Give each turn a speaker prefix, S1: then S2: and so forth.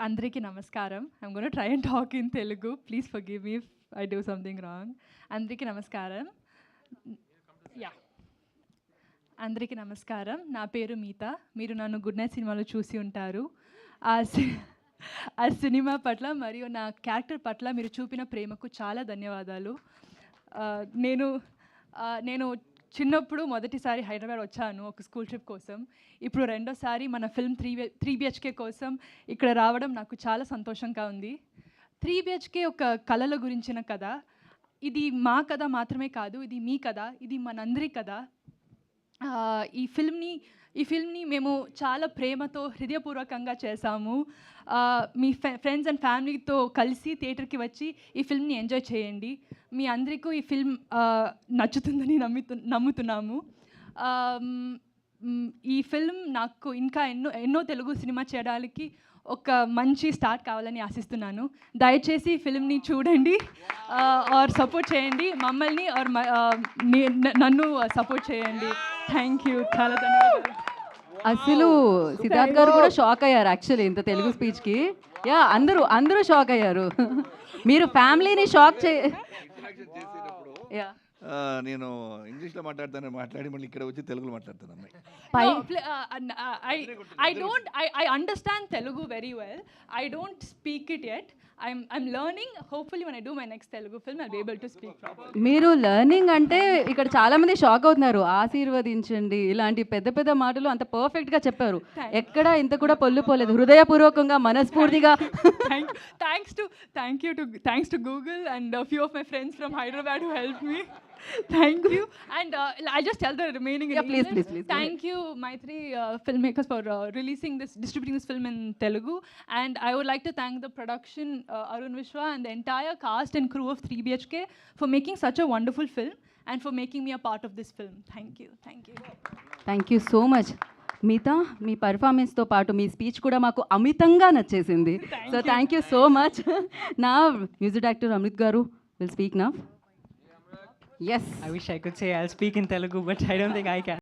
S1: అందరికీ నమస్కారం. I'm gonna try and talk in Telugu. Please forgive me if I do something wrong. అందరికీ నమస్కారం. Yeah అందరికీ నమస్కారం. నా పేరు మీత. మీరు నన్ను గుడ్ నైట్ సినిమాలో చూసి ఉంటారు. ఆ సినిమా పట్ల మరియు నా క్యారెక్టర్ పట్ల మీరు చూపిన ప్రేమకు చాలా ధన్యవాదాలు. నేను చిన్నప్పుడు మొదటిసారి హైదరాబాద్ వచ్చాను ఒక స్కూల్ ట్రిప్ కోసం. ఇప్పుడు రెండోసారి మన ఫిల్మ్ 3 BHK కోసం ఇక్కడ రావడం నాకు చాలా సంతోషంగా ఉంది. 3 BHK ఒక కళల గురించిన కథ. ఇది మా కథ మాత్రమే కాదు, ఇది మీ కథ, ఇది మనందరి కథ. ఈ ఫిల్మ్ని మేము చాలా ప్రేమతో హృదయపూర్వకంగా చేశాము. మీ ఫ్రెండ్స్ అండ్ ఫ్యామిలీతో కలిసి థియేటర్కి వచ్చి ఈ ఫిల్మ్ని ఎంజాయ్ చేయండి. మీ అందరికీ ఈ ఫిల్మ్ నచ్చుతుందని నమ్ముతున్నాము. ఈ ఫిల్మ్ నాకు ఇంకా ఎన్నో తెలుగు సినిమా చేయడానికి ఒక మంచి స్టార్ట్ కావాలని ఆశిస్తున్నాను. దయచేసి ఈ ఫిల్మ్ని చూడండి ఆర్ సపోర్ట్ చేయండి. మమ్మల్ని ఆర్ నన్ను సపోర్ట్ చేయండి. Thank you. చాలా ధన్యవాదాలు.
S2: అసలు సిద్ధార్థ్ గారు కూడా షాక్ అయ్యారు యాక్చువల్లీ ఇంత తెలుగు స్పీచ్కి. యా అందరూ షాక్ అయ్యారు. మీరు ఫ్యామిలీని షాక్
S3: నేను ఇంగ్లీష్లో మాట్లాడి మళ్ళీ ఇక్కడ వచ్చి తెలుగులో మాట్లాడతాను అమ్మాయి.
S1: I understand Telugu very well. I don't speak it yet. I'm learning. Hopefully when I do my next Telugu film I'll be able to speak properly.
S2: మీరు లెర్నింగ్ అంటే ఇక్కడ చాలా మంది షాక్ అవుతున్నారు. ఆశీర్వదించండి ఇలాంటి పెద్ద పెద్ద మాటలు అంత పర్ఫెక్ట్గా చెప్పారు. ఎక్కడ ఇంత కూడా పొల్లు పోలేదు. హృదయపూర్వకంగా మనస్ఫూర్తిగా
S1: thanks to Google and a few of my friends from Hyderabad who helped me. Thank you. And I'll just tell the remaining.
S2: Yeah, please.
S1: Thank you, Maitri filmmakers, for distributing this film in Telugu. And I would like to thank the production, Arun Vishwa, and the entire cast and crew of 3 BHK for making such a wonderful film and for making me a part of this film. Thank you.
S2: Thank you so much. మిగతా మీ పర్ఫార్మెన్స్తో పాటు మీ speech కూడా మాకు అమితంగా నచ్చేసింది. So thank you so much. నా music director Amrit గారు will speak now. Yes.
S4: I wish I could say I'll speak in Telugu, but I don't think I can.